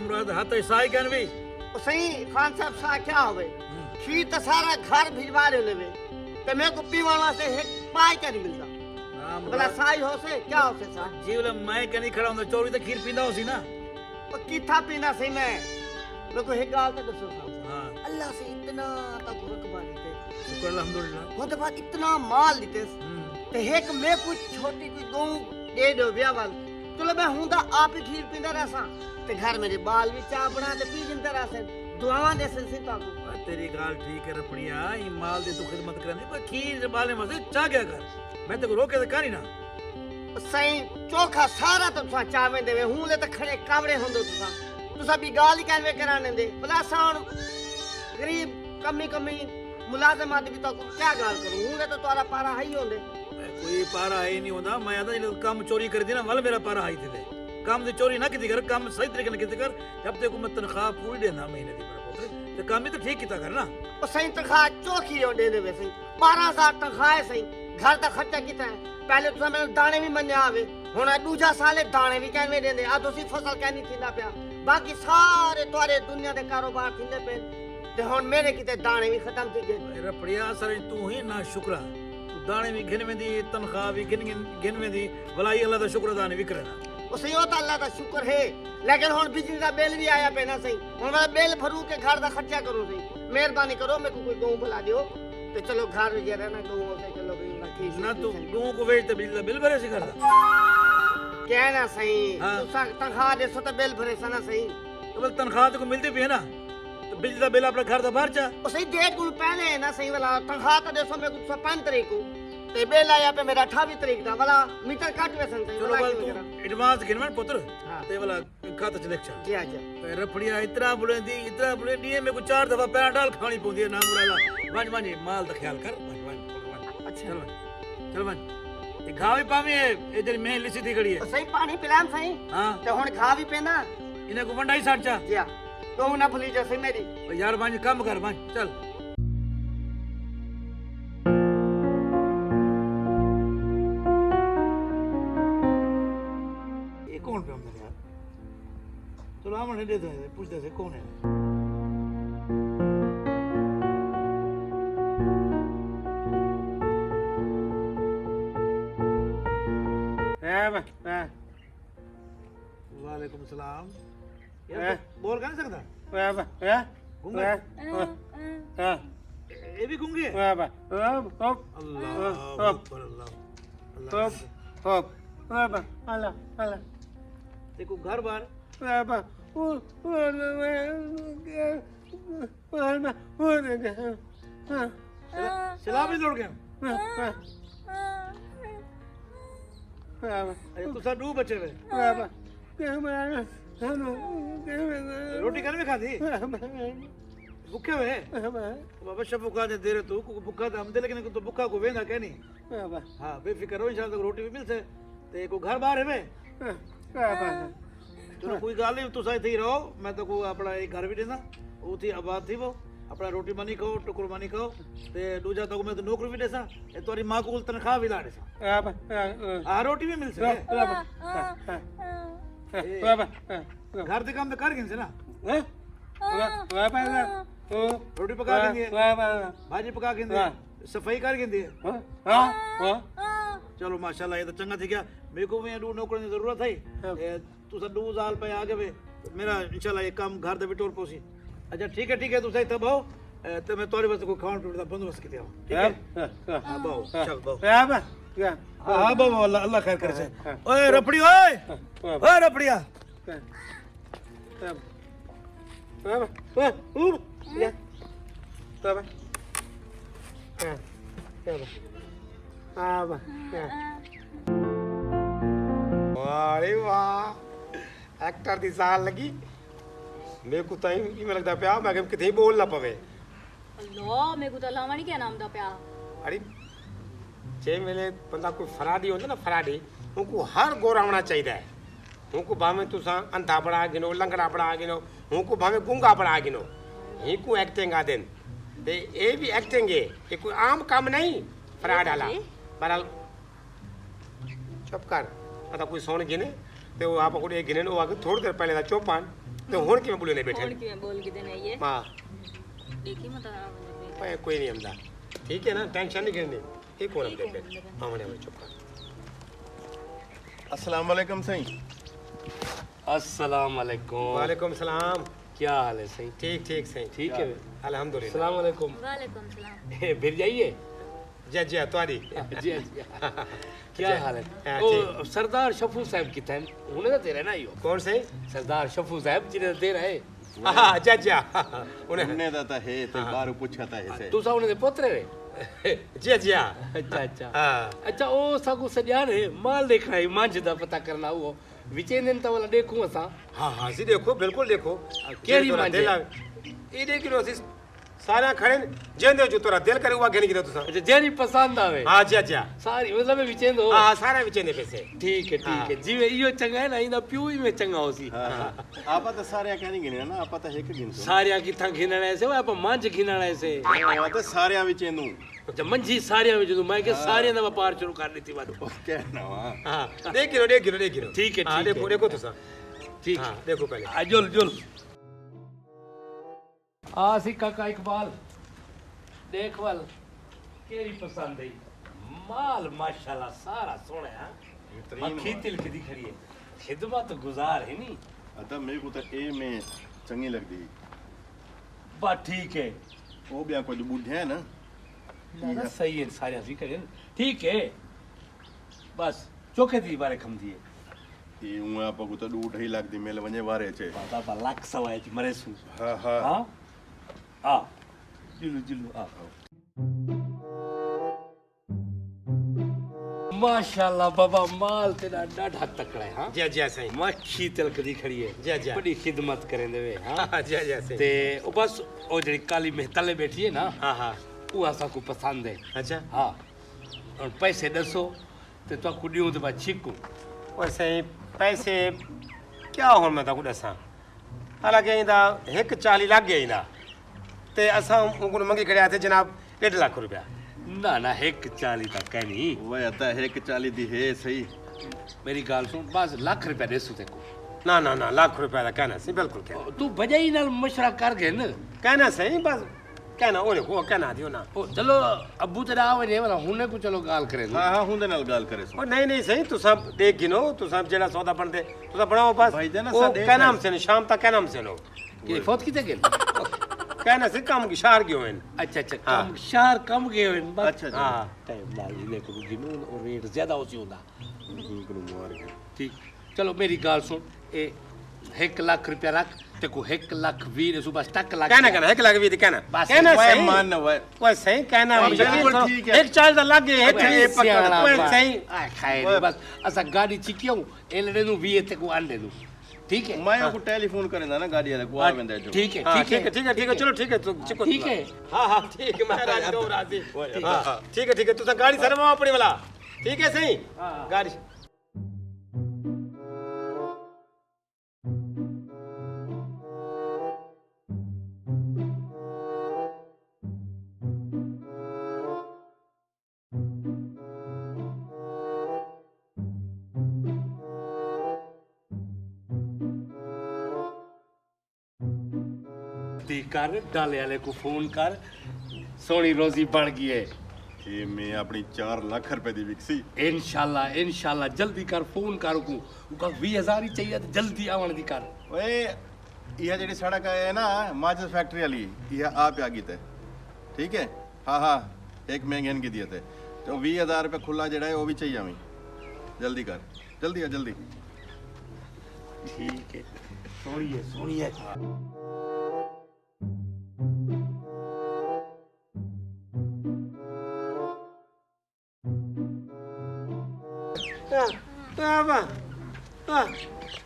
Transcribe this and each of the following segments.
मुराद हाथ साई कन भी सही खान साहब सा क्या होवे खीर तो सारा घर भिजवा ले लेवे ते मेरे को पीवन वास्ते एक पाई का नहीं मिलता भला साई हो से क्या हो से सा जीवल मैं कनी खड़ा हूं चोरी तो खीर पींदा होसी ना और किथा पीना सही मैं मेरे को एक गाल तो दसो हां अल्लाह से इतना तक रुकबा देते शुक्र अल्हम्दुलिल्लाह वो तो बात इतना माल देते ते एक मैं कुछ छोटी कोई गऊ दे दो ब्याह वाल चलो मैं हुंदा आप ही खीर पींदा रहसा ते घर मेरे बाल भी चाह बना ते पी जिंदा रहसे दुआवां दे से ताको तेरी गाल ठीक है रपड़िया ई माल दे तू खिदमत करनी पर खीर बाले मसे चा क्या कर मैं तो रोके तो करी ना सही चोखा सारा तो तुसा चावे देवे हूं ले तो खड़े कावड़े होंदो तुसा भी गाल ही कहवे कराने दे भला साउन गरीब कमी मुलाजिम आदमी तो क्या गाल करूं हूं ले तो तुम्हारा पारा हाई होंदे कोई पारा है नहीं होता मैं आदा जो काम चोरी कर दी ना वाल मेरा पारा हाई थे काम दे चोरी ना की कर काम सही तरीके से की कर जब तक मैं तनख्वाह पूरी देना महीने दी तो काम ही तो ठीक किता कर ना ओ सही तनख्वाह चोखी हो दे देवे सही 12000 तनख्वाह है सही घर दा खर्चा किता है पहले तो मैंने दाने भी मन्ने आवे हुन दूजा साले दाने भी कहवे देंदे आ दोसी फसल कहनी थींदा पिया बाकी सारे तोरे दुनिया दे कारोबार थींदे पे ते हुन मेरे किते दाने भी खत्म थी गए रपड़िया सर तू ही ना शुक्र तू दाने भी गिन में दी तनख्वाह भी गिन में दी भलाई अल्लाह दा शुक्र दाने भी करना ओ सही होता अल्लाह दा शुक्र है लेकिन हुन बिजली दा बिल भी आया पे ना सही हुन मैं बिल भरू के घर दा खर्चा करूं सही मेहरबानी करो मेरे को कोई गऊ बुला दियो ते चलो घर जे रहना गऊ से चलो भी ना तू गऊ को बेच ते बिजली दा बिल भरे सी करदा क्या ना सही तू तनख्वाह दे सो तो बिल भरे सा ना सही तो बल तनख्वाह तो को मिलती भी है ना तो बिजली दा बिल अपने घर दा बाहर जा ओ सही डेढ़ गुण पहले है ना सही वाला तनख्वाह तो दे सो मेरे को 5 तारीख को ते बिल आया पे मेरा 28 तारीख दा वाला मीटर काट वसन सही चलो बल तू एडवांस गिनवन पुत्र ते वाला खाता च लिख चा जी आजा रपड़िया इतना बुलंदी मेरे को 4 दफा पैर डाल खानी पौंदी है ना मुरादा वन माल दा ख्याल कर वन अच्छा चल वन ये घाव ही पावे इधर में लिसी थी खड़ी है सही पानी पिलाम सही हां ते हुन घा भी पेना इने को वंडाई साट चा जी तो ना भूली जैसे मेरी यार वन काम कर वन चल ये कौन पे हमने यार चलो हम ने दे दे पूछते से कौन है वालेकुम सलाम बोल कह नहीं सकता गूंगा ये भी गूंगे अल्लाह देखो घर बार सिला भी लौट गया अरे तू सा दो बचे वे रोटी घर में खाती भूखे हुए बाबा शब भूखा दे रहे तू भूखा था हम दे लेकिन तो भूखा को वेंदा कहनी हाँ बेफिक्र हो इंशाल्लाह रोटी भी मिल से ते को घर बाहर है वे चलो कोई गाल नहीं तू सही थी रहो मैं तो को अपना एक घर भी देना वो थी आबाद थी वो अपना रोटी मानी खाओ टुकड़ मानी खाओ ते दूजा तो मैं तो नौकरी भी देसा ए तोरी मां को तनख्वाह भी ला देसा आ रोटी भी मिल से घर दे काम तो कर गिन से ना रोटी पका गिन दिए भाजी पका गिन दिए सफाई कर गिन दिए चलो माशाल्लाह ये तो चंगा थी क्या मेरे को भी दो नौकर की जरूरत है तू सब 2 साल पे आगे वे मेरा इंशाल्लाह ये काम घर दे बिटोर पोसी अच्छा ठीक है तू सही तब आओ तो मैं तोरे वास्ते को खान पीने का बंदोबस्त किया ठीक है हां बाओ चल बाओ हां बाओ अल्लाह खैर करे से ओए रपड़ी ओए रपड़िया वाह एक्टर दी साल लगी मेरे को ताई इवें लगदा पिया मैं किथे बोल ना पवे अल्लाह मेरे को तो लावणी क्या नाम दा पिया अरे जे मेले बंदा कोई फराडी होंदा ना फराडी उनको हर गोरा होना चाहिए उनको भावे तुसा अंधा बड़ा गिनो लंगड़ा बड़ा गिनो उनको भावे गूंगा बड़ा गिनो ही को एक्टिंग आ देन ते ए भी एक्टिंग है ये कोई आम काम नहीं फराड वाला बहरहाल चुप कर पता कोई सोन गिने ते वो आप को गिने वो आके थोड़ी देर पहले दा चौपान तो हुन किवें बोले नहीं बैठे कौन की मैं बोल के देना ये हां देखी मत आ भाई कोई नहीं हमदा ठीक है ना टेंशन नहीं करनी ये कौन हम देखे हमने चुप कर अस्सलाम वालेकुम सही। अस्सलाम वालेकुम। वालेकुम सलाम। क्या हाल है सही? ठीक ठीक सही ठीक है। अल्हम्दुलिल्लाह। अस्सलाम वालेकुम। वालेकुम सलाम। फिर जाइए। जय जय तुम्हारी जी जी। क्या हाल है? हाँ, ओ सरदार शफू साहब किथे हैं? उन्हें तो तेरे ना ही हो। कौन सही सरदार शफू साहब जिन्हें दे रहे हां जय जय उन्हें उन्हें दाता है तो बाहर पूछा था ऐसे। तू सा उन्हें पोतरे रे? जय जय अच्छा अच्छा। हां अच्छा ओ सागु सजाने माल देखना है मांझ दा पता करना वो विचेंदन तो वाला देखूं असा। हाँ हाँ जी देखो बिल्कुल देखो केरी तोरा मांझे? दिल आ- ये देखिरो सी सारा खड़े जेंदे जो तोरा दिल करे हुआ घेनी गिरो तुसा अच्छा जेरी पसंद आवे। हाँ जय जय सारी मतलब विचेंदो। हाँ सारा विचेंदे पैसे ठीक है जीवे इयो चंगा है ना इंदा प्यू ही में चंगा होसी। आपा तो सारे कहनी गिने ना आपा तो एक गिन सो। सारिया किथा घिनना ऐसे वो आप मांझ घिनना ऐसे। वो तो सारे विचेंदू जब मंझी सारिया में जो मैं के सारिया दा व्यापार शुरू कर दी वालो। कहना वा। हाँ देखिरो ठीक है, हाँ ठीक देखो है। देखो तुसा ठीक हाँ देखो पहले जुल जुल आ सी काका इकबाल देख वाल केरी पसंद है माल माशाल्लाह सारा सोना है अखी तिल की दिख रही है खिदमत गुजार है नी अतः मेरे को तो ए में चंगी लगती। बात ठीक है वो भी कोई बूढ़े है ना। ना सही है सारे हंसी करें ठीक है बस चोखे दी बारे खम दिए ये हूँ आपा को तो डूट ही लगती मेल वने वारे छे। बाबा लाख सवाए मरे सु हाँ हाँ हाँ आ जिलू जिलू आ माशाल्लाह बाबा माल तेरा डाढ़ा तकड़ा है हाँ जय जय सही मच्छी तिलक दी खड़ी है जय जय। बड़ी खिदमत करें देवे हाँ हाँ जय जय सही ते ओ बस ओ जड़ी काली मेहतले बैठी है ना हाँ हाँ वो असा को पसंद है अच्छा हाँ और पैसे दसो ते तो को दियो ते बा छिकू और सही पैसे क्या हो मैं तो दसा हालांकि इंदा 140 लाग गया इंदा ते असा उनको मंगी खड़े थे जनाब 1.5 लाख रुपया ना ना 140 तक कहनी वह आता है कि 40 दी है सही। मेरी गाल सुन बस लाख रुपया देसू ते को ना ना ना लाख रुपया का कहना सही बिल्कुल कहना तू बजाई नाल मशवरा कर गए न कहना सही बस कहना ओरे को कहना दियो ना ओ चलो अब्बू तेरा आवे ने वाला हुने को चलो गाल करे हाँ हाँ हुंदे नाल गाल करे सो। और नहीं नहीं सही तू सब देख गिनो तू सब जेड़ा सौदा बनदे तू सब बनाओ बस भाई जाना ओ सा देख क्या ले। नाम से शाम तक क्या नाम से लो ये फौत की गेल कहना से काम की शार क्यों है अच्छा अच्छा हाँ। कम शहर कम गए हो बस अच्छा अच्छा हाँ टाइम लाल इने को गिनू और रेट ज्यादा होसी होता इनको मार के ठीक चलो मेरी गाल सुन ए 1 लाख रुपया रख ते को 1 लाख 20 सुबह टक लाख कहना कहना 1 लाख भी कहना बस, कहना वह सही मान वह वो सही कहना अब बिल्कुल ठीक है। एक चाल दा लागे है ए सियाणा वो बा। सही आ खाए बस असा गाड़ी चिकियो एलडे नु 20 ते को आंडे नु ठीक है मैं को टेलीफोन करे ना गाड़ी वाले को आवेंदे जो। ठीक है हाँ, ठीक है ठीक है ठीक है चलो ठीक है तो चिको ठीक है हाँ हाँ ठीक है मैं राजी हूँ राजी हाँ हाँ ठीक है तू गाड़ी सरवा अपनी वाला ठीक है सही गाड़ी दी कर डाले वाले को फोन कर सोनी रोजी बढ़ गई है ये मैं अपनी 4 लाख रुपए दी विकसी। इंशाल्लाह इंशाल्लाह जल्दी कर फोन कर को उका 20000 ही चाहिए तो जल्दी आवन दी कर ओए यह जेडी सड़क है ना माचिस फैक्ट्री वाली यह आप आ गई थे ठीक है। हाँ हाँ एक महंगे की दिए थे तो 20,000 रुपये खुला जड़ा है वो भी चाहिए हमें जल्दी कर जल्दी आ जल्दी। ठीक है सोनी है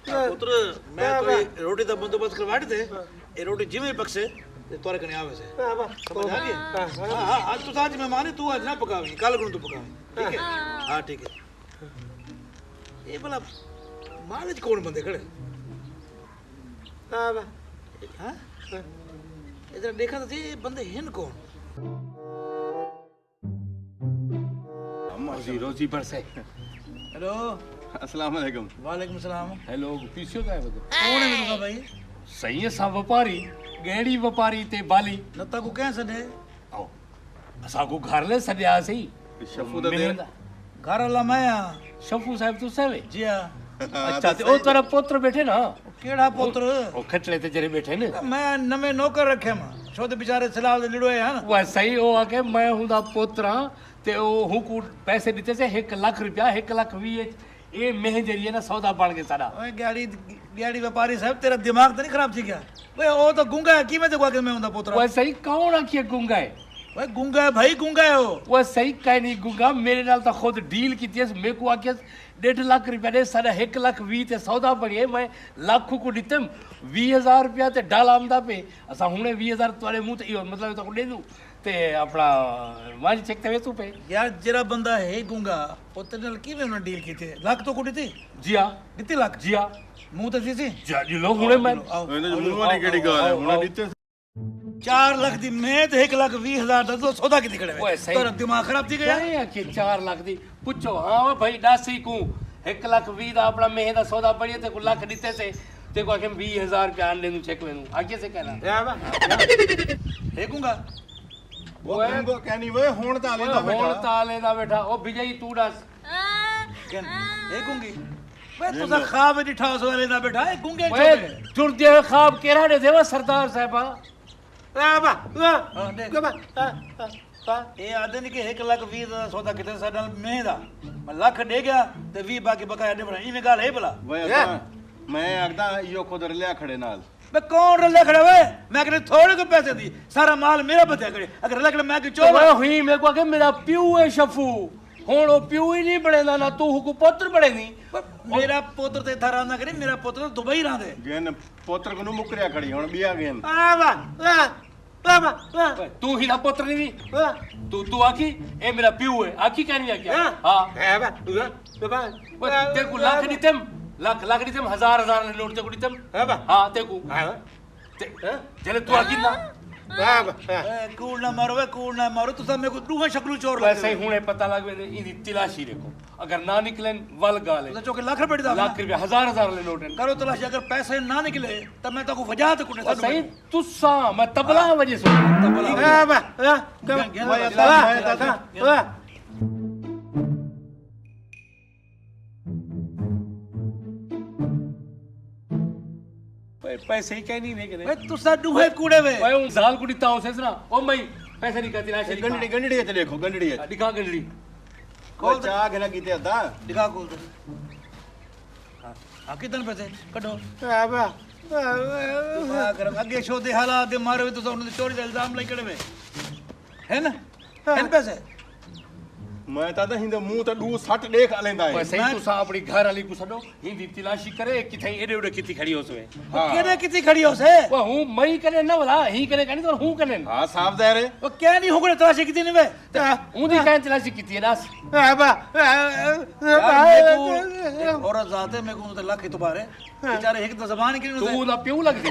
पुत्र मैं तो ये रोटी का बंदोबस्त करवा थे ये रोटी जिਵੇਂ पकसे ते तोरे कने आवे से समझ आ गई हां हां आज तो आज मेहमान है तू आज ना पकावी कल को तू पकावी ठीक है हां ठीक है ये भला मालिक कौन बंदे खड़े हां इधर देखा तो ये बंदे हैं कौन रोजी बढ़ से हेलो अस्सलाम वालेकुम। वालेकुम सलाम हेलो पीछे का है वो कौन है मेरा भाई सही है, सा व्यापारी गहड़ी व्यापारी ते बाली न ताको कंहिं सॾे आओ असांको घर ले सॾिया सही शफू दा दे घर वाला मैं आं शफू साहब तू सवे जी हाँ अच्छा ते ओ तेरा पुत्र बैठे ना केड़ा पुत्र ओ खटले ते जरे बैठे ने मैं नਵੇਂ नौकर रखे मां छो ते बेचारे सलाल दे लिड़ोए हैं वो सही ओ आके मैं हुंदा पुत्र हां ते ओ हुकू पैसे दिते से 1 लाख रुपया 1,20,000 ये मह जरिए ना सौदा बन के सारा ओए गाड़ी व्यापारी साहब तेरा दिमाग तो नहीं खराब थी क्या ओए ओ तो गूंगा है की मैं देखो कि मैं हुंदा पुत्र वो सही कौन आखिए गुंगा है ओए गूंगा है भाई गूंगा है वो सही कहीं नहीं गुंगा मेरे नाल तो खुद डील की थी मेरे को आके 1.5 लाख रुपया दे सारा 1,20,000 ते सौदा बनिए मैं लाख को दितम 20,000 रुपया ते डाल आमदा पे असा हुने 20,000 तोरे मुंह ते मतलब तो दे दूं ते अपना मांझ चेक ते तू पे यार जरा बंदा है गूंगा ओ तेरे नाल की में डील की थी लाख तो कुड़ी थी जिया कितनी लाख जिया मुंह तो सी जी लो हुने मैं ਇਹਦੇ ਚ ਮੂੰਹ ਵਾਲੀ ਕਿਹੜੀ ਗੱਲ ਹੈ ਹੁਣ ਦਿੱਤੇ 4 लाख दी मैं तो 1,20,000 दा तो सौदा की खड़े ओए सही। तेरा दिमाग खराब थी गया क्या कि 4 लाख दी पूछो हाँ वो भाई डासी को 1,20,000 दा अपना मह दा सौदा पड़िए ते को लाख दिते से ते को आके 20,000 रुपया आन लेनु चेक लेनु आगे से कहना है गूंगा ਉਹ ਕਹਿੰਗੋ ਕਹਿਨੀ ਵੇ ਹੁਣ ਤਾਂ ਲੈਂਦਾ ਹੁਣ ਬੇਟਾ ਤਾਲੇ ਦਾ ਬੈਠਾ ਉਹ ਵਿਜਈ ਤੂੰ ਦੱਸ है गूंगी वे तुसा ख्वाब दिठा सो वाले ना बैठा है गूंगे ਓਏ ਤੁਰਦੇ ਹੋਏ ਖਾਬ ਕਿਹੜਾ ਦੇ ਦੇਵਾ ਸਰਦਾਰ ਸਾਹਿਬਾ ये आदे नहीं कि 1,20,000 दा सौदा किते साडा महीने दा मैं लाख दे गया ते 20 बाकी बकाया दे बना इवें गाल है भला ਵੇ ਅਸਾਂ ਮੈਂ ਆਖਦਾ ਇਹੋ ਖੁਦ ਰਲਿਆ ਖੜੇ ਨਾਲ मैं कौन रले खड़ा वे मैं कहने थोड़े को पैसे दी सारा माल मेरा बचा करे अगर रले खड़ा मैं कि चोर ਓਏ ਹੋਈ ਮੇਰੇ ਕੋ ਕਿ ਮੇਰਾ ਪਿਓ ਹੈ ਸ਼ਫੂ ਹੁਣ ਉਹ ਪਿਓ ਹੀ ਨਹੀਂ ਬਣੇਦਾ ਨਾ ਤੂੰ ਹੁਕੂ ਪੁੱਤਰ ਬਣੇ ਨਹੀਂ मेरा पुत्र ते थारा ना करे मेरा पुत्र तो दुबई रहंदे ਗੇਨ ਪੁੱਤਰ ਨੂੰ ਮੁਕਰਿਆ ਖੜੀ ਹੁਣ ਬਿਆ ਗੇਨ ਤੂੰ ਹੀ ਦਾ ਪੁੱਤਰ ਨਹੀਂ ਤੂੰ ਆਖੀ ਇਹ ਮੇਰਾ ਪਿਓ ਹੈ ਆਖੀ ਕਹਿਣੀ ਆ ਕਿਆ ਹਾਂ ਤੇ ਕੋ ਲੱਖ ਦਿੱਤਮ ਲੱਖ ਦਿੱਤਮ ਹਜ਼ਾਰ ਨੇ ਨੋਟ ਤੇ ਕੋ ਦਿੱਤਮ ਹਾਂ ਤੇ ਕੋ ਤੇ ਜਲੇ ਤੂੰ ਆਖੀ ਨਾ कूड़ ना मारो वे कूड़ ना मारो तुसा मेरे को दूहा शक्लू चोर वैसे ही हुने पता लग वे इदी तलाशी देखो अगर ना निकले वल गाले तुसा चौके लाख रुपए दा लाख रुपया हजार ले नोट करो तलाशी अगर पैसे ना निकले तब मैं तो को वजह तो कुने सही तुसा मैं तबला वजह से तबला पैसे ही कहनी नहीं करे वे तुसा दूहे कूड़े वे ओए उन साल को दिता हो सेसना ओ मई पैसे नहीं कहती लाश ਗੰਡੜੀ ਗੰਡੜੀ ਤੇ ਦੇਖੋ ਗੰਡੜੀ दिखा गंडली ਕੋਲ ਚਾਹ ਕੇ ਨਾ ਕੀਤੇ ਅੱਧਾ दिखा खोल दे हां कितने पैसे कटो अगर आगे शो दे हालात दे मारो तो उन्होंने चोरी का इल्जाम लाई कड़े वे है ना है पैसे ਮੈਂ ਤਾਂ ਹਿੰਦੇ ਮੂੰਹ ਤੇ ਡੂ ਸੱਟ ਦੇਖ ਲੈਂਦਾ ਹੈ वैसे ही तुसा अपनी घर वाली को सडो हिंदी तलाशी करे किथे एडे एडे किथे खड़ी हो सवे केने कितनी खड़ी हो से वो हूं मई करे ना वाला ही करे कहनी तो हूं करे ਹਾਂ ਸਾਫ ਦੇ ਰੇ वो क्या नहीं होगड़े तलाशी कितनी नहीं वे हूं दी कहन तलाशी किती है दस औरत जाते मेरे को तो लाख ही तो बारे बेचारे एक तो जबान की तू ना प्यू लगदी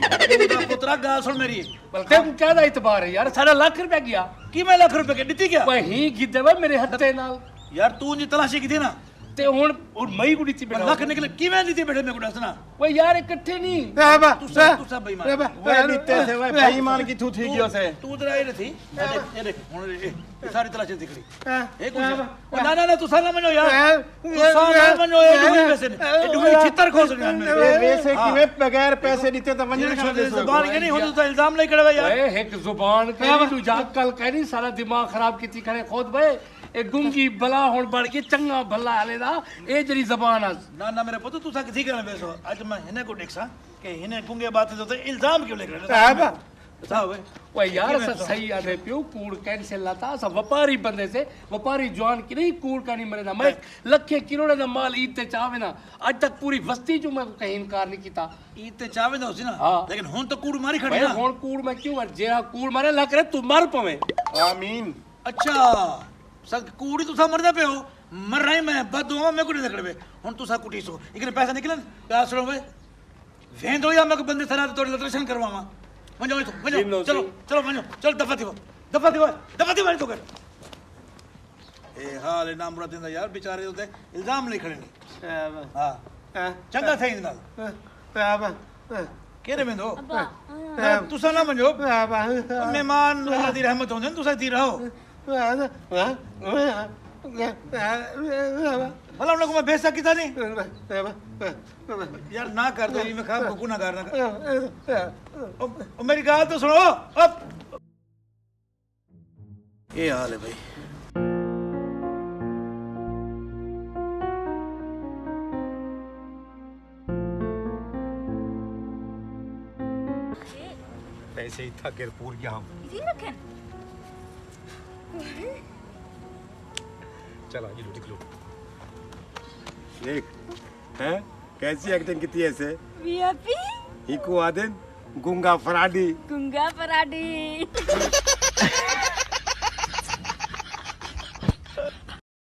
पुत्रा गाल सुन मेरी बल्कि तू क्या दा इतबार है यार सारा लाख रुपया गया की मैं लाख रुपए के दी क्या ओए ही गिद्दे वे मेरे हत्थे नाल यार तू जी तलाशी की थी ना ते हुन और मई को दित्ती बेटा लाख निकले की मैं दी थी बेटे मेरे को दसना ओए यार इकट्ठे नहीं तू सब बेईमान ਵੇ ਦਿੱਤੇ ਸੇ ਵੇ ਬੇਈਮਾਨ ਕਿਥੋਂ थी गयो से तू तेरा ये थी ये देख हुन ये सारी तलाशी दिख रही एक कुछ ना ना ना तू साला मनो यार तू साला मनो ये डुगरी वैसे ये डुगरी छितर खोस रही है ਇਹ ਵੇਸੇ ਕਿਵੇਂ ਬਗੈਰ ਪੈਸੇ ਦਿੱਤੇ ਤਾਂ ਵੰਜਣ मेरे ਖਾਦੇ जुबान के नहीं हो तो इल्जाम नहीं करवा यार ओए एक जुबान कहनी तू जा कल कहनी सारा दिमाग खराब कीती करे खुद बे ए गुंगी भला हुन बढ़ के चंगा भला आले दा ए जरी जुबान ना ना मेरे पुत्र तू सा किसी करने बेसो आज मैं हिने को देखसा कि हिने गुंगे बात तो इल्जाम क्यों लेकर रहा बताओ वे ओए यार सब सही आदे प्यो कूड़ कैंसिल लाता सब व्यापारी बंदे से व्यापारी जवान की नहीं कूड़ का नहीं मरे ना मैं लखे किरोड़े दा माल ईद ते चावे ना आज तक पूरी बस्ती जो मैं कहीं इनकार नहीं कीता ईद ते चावे ना उसी ना हाँ। लेकिन हुन तो कूड़ मारी खड़ी भाई ना हुन कूड़ मैं क्यों मर जेरा कूड़ मारे लग रहा तू मर पवे ਆਮੀਨ अच्छा सब कूड़ी तुसा मरदा पे हो मर रही मैं बदुआ मैं कुड़ी निकले हुन तुसा कुटी सो इकने पैसा निकलन क्या सुनो वे वेंदो या मैं बंदे सरा तोड़ी दर्शन करवावा वञो वञो चलो चलो वञो चल दफा थी तो कर ए हाल ना मुराद यार बेचारे ते इल्जाम नहीं खड़े हां चंगा थे इन नाल केरे में दो अब्बा तुसा ना मंजो मेहमान अल्लाह दी रहमत होंदे तुसा थी रहो भला उनको मैं भेज सकी था नहीं यार ना कर दो ये मैं खा गुना करना मेरी गाल तो सुनो अब ये हाल है भाई ऐसे ही था गिरपुर यहाँ इसी रखें चला ये लो देख लो देख हैं कैसी एक्टिंग की थी ऐसे वीआईपी इको आदन गुंगा फराडी गुंगा पराठी